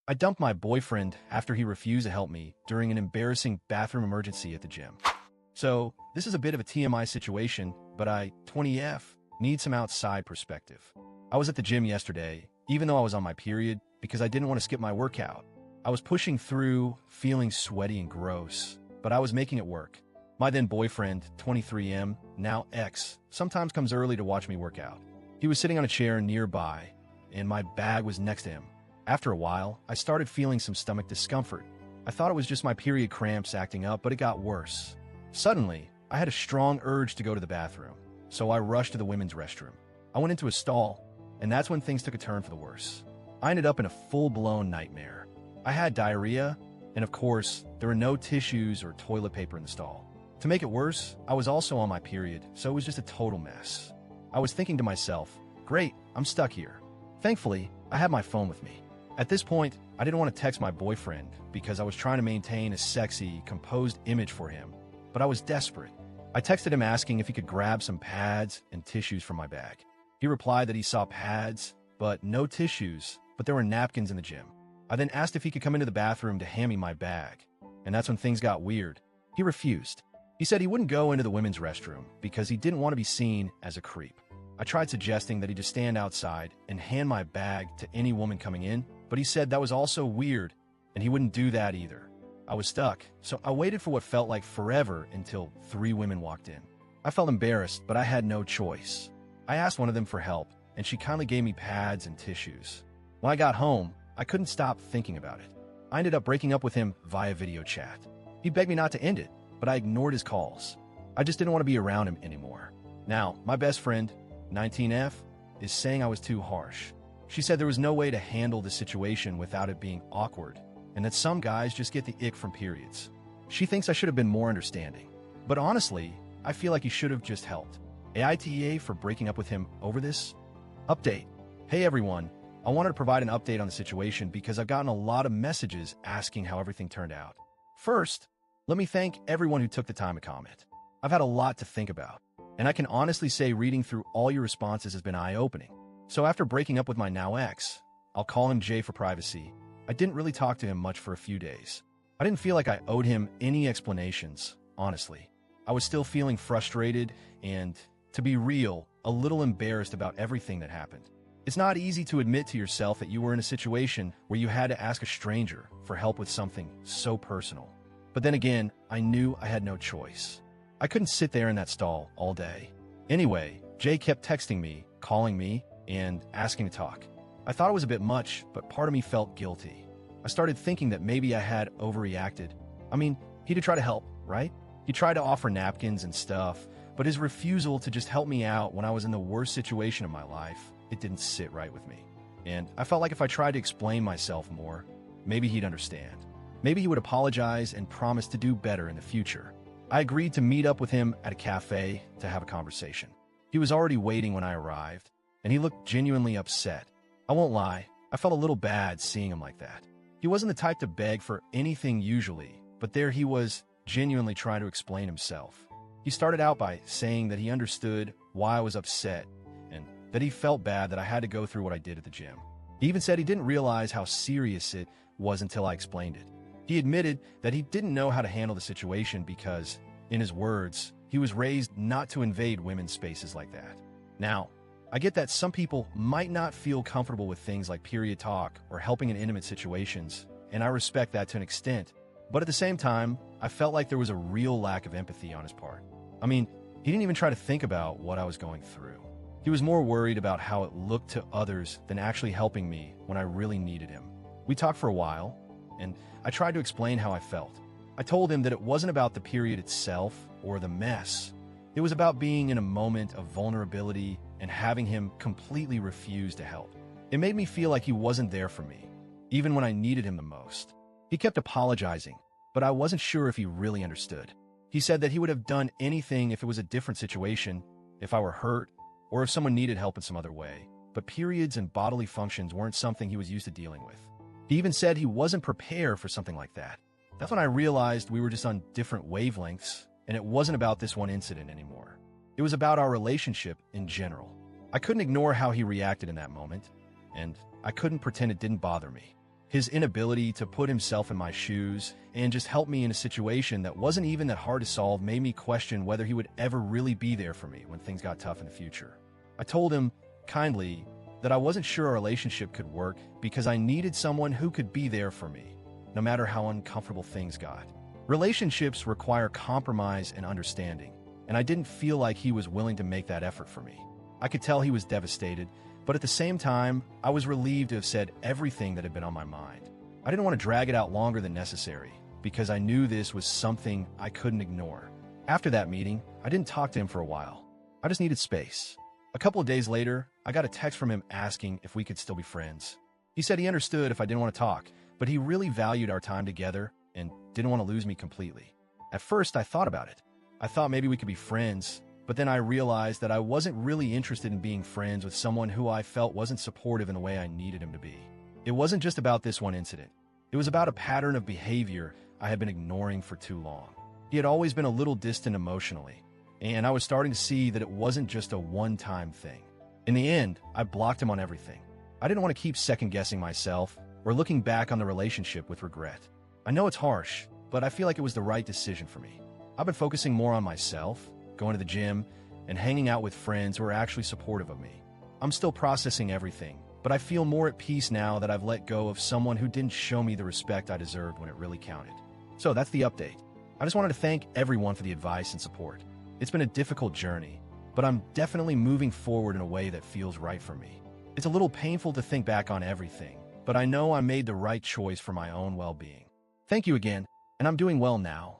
I dumped my boyfriend after he refused to help me during an embarrassing bathroom emergency at the gym. So, this is a bit of a TMI situation, but I, 20F, need some outside perspective. I was at the gym yesterday, even though I was on my period, because I didn't want to skip my workout. I was pushing through, feeling sweaty and gross, but I was making it work. My then boyfriend, 23M, now ex, sometimes comes early to watch me work out. He was sitting on a chair nearby, and my bag was next to him. After a while, I started feeling some stomach discomfort. I thought it was just my period cramps acting up, but it got worse. Suddenly, I had a strong urge to go to the bathroom, so I rushed to the women's restroom. I went into a stall, and that's when things took a turn for the worse. I ended up in a full-blown nightmare. I had diarrhea, and of course, there were no tissues or toilet paper in the stall. To make it worse, I was also on my period, so it was just a total mess. I was thinking to myself, great, I'm stuck here. Thankfully, I had my phone with me. At this point, I didn't want to text my boyfriend because I was trying to maintain a sexy, composed image for him, but I was desperate. I texted him asking if he could grab some pads and tissues from my bag. He replied that he saw pads, but no tissues, but there were napkins in the gym. I then asked if he could come into the bathroom to hand me my bag, and that's when things got weird. He refused. He said he wouldn't go into the women's restroom because he didn't want to be seen as a creep. I tried suggesting that he just stand outside and hand my bag to any woman coming in, but he said that was also weird, and he wouldn't do that either. I was stuck, so I waited for what felt like forever until 3 women walked in. I felt embarrassed, but I had no choice. I asked one of them for help, and she kindly gave me pads and tissues. When I got home, I couldn't stop thinking about it. I ended up breaking up with him via video chat. He begged me not to end it, but I ignored his calls. I just didn't want to be around him anymore. Now, my best friend, 19F, is saying I was too harsh. She said there was no way to handle the situation without it being awkward, and that some guys just get the ick from periods. She thinks I should have been more understanding. But honestly, I feel like he should have just helped. AITA for breaking up with him over this? Update. Hey everyone, I wanted to provide an update on the situation because I've gotten a lot of messages asking how everything turned out. First, let me thank everyone who took the time to comment. I've had a lot to think about, and I can honestly say reading through all your responses has been eye-opening. So after breaking up with my now ex, I'll call him Jay for privacy, I didn't really talk to him much for a few days. I didn't feel like I owed him any explanations, honestly. I was still feeling frustrated and, to be real, a little embarrassed about everything that happened. It's not easy to admit to yourself that you were in a situation where you had to ask a stranger for help with something so personal. But then again, I knew I had no choice. I couldn't sit there in that stall all day. Anyway, Jay kept texting me, calling me, and asking to talk. I thought it was a bit much, but part of me felt guilty. I started thinking that maybe I had overreacted. I mean, he did try to help, right? He tried to offer napkins and stuff, but his refusal to just help me out when I was in the worst situation of my life, it didn't sit right with me. And I felt like if I tried to explain myself more, maybe he'd understand. Maybe he would apologize and promise to do better in the future. I agreed to meet up with him at a cafe to have a conversation. He was already waiting when I arrived, and he looked genuinely upset. I won't lie, I felt a little bad seeing him like that. He wasn't the type to beg for anything usually, but there he was, genuinely trying to explain himself. He started out by saying that he understood why I was upset, and that he felt bad that I had to go through what I did at the gym. He even said he didn't realize how serious it was until I explained it. He admitted that he didn't know how to handle the situation because, in his words, he was raised not to invade women's spaces like that. Now, I get that some people might not feel comfortable with things like period talk or helping in intimate situations, and I respect that to an extent. But at the same time, I felt like there was a real lack of empathy on his part. I mean, he didn't even try to think about what I was going through. He was more worried about how it looked to others than actually helping me when I really needed him. We talked for a while, and I tried to explain how I felt. I told him that it wasn't about the period itself or the mess. It was about being in a moment of vulnerability and having him completely refuse to help. It made me feel like he wasn't there for me, even when I needed him the most. He kept apologizing, but I wasn't sure if he really understood. He said that he would have done anything if it was a different situation, if I were hurt, or if someone needed help in some other way, but periods and bodily functions weren't something he was used to dealing with. He even said he wasn't prepared for something like that. That's when I realized we were just on different wavelengths, and it wasn't about this one incident anymore. It was about our relationship in general. I couldn't ignore how he reacted in that moment, and I couldn't pretend it didn't bother me. His inability to put himself in my shoes and just help me in a situation that wasn't even that hard to solve made me question whether he would ever really be there for me when things got tough in the future. I told him, kindly, that I wasn't sure our relationship could work because I needed someone who could be there for me, no matter how uncomfortable things got. Relationships require compromise and understanding, and I didn't feel like he was willing to make that effort for me. I could tell he was devastated, but at the same time, I was relieved to have said everything that had been on my mind. I didn't want to drag it out longer than necessary, because I knew this was something I couldn't ignore. After that meeting, I didn't talk to him for a while. I just needed space. A couple of days later, I got a text from him asking if we could still be friends. He said he understood if I didn't want to talk, but he really valued our time together and didn't want to lose me completely. At first, I thought about it. I thought maybe we could be friends, but then I realized that I wasn't really interested in being friends with someone who I felt wasn't supportive in the way I needed him to be. It wasn't just about this one incident. It was about a pattern of behavior I had been ignoring for too long. He had always been a little distant emotionally, and I was starting to see that it wasn't just a one-time thing. In the end, I blocked him on everything. I didn't want to keep second-guessing myself or looking back on the relationship with regret. I know it's harsh, but I feel like it was the right decision for me. I've been focusing more on myself, going to the gym, and hanging out with friends who are actually supportive of me. I'm still processing everything, but I feel more at peace now that I've let go of someone who didn't show me the respect I deserved when it really counted. So that's the update. I just wanted to thank everyone for the advice and support. It's been a difficult journey, but I'm definitely moving forward in a way that feels right for me. It's a little painful to think back on everything, but I know I made the right choice for my own well-being. Thank you again, and I'm doing well now.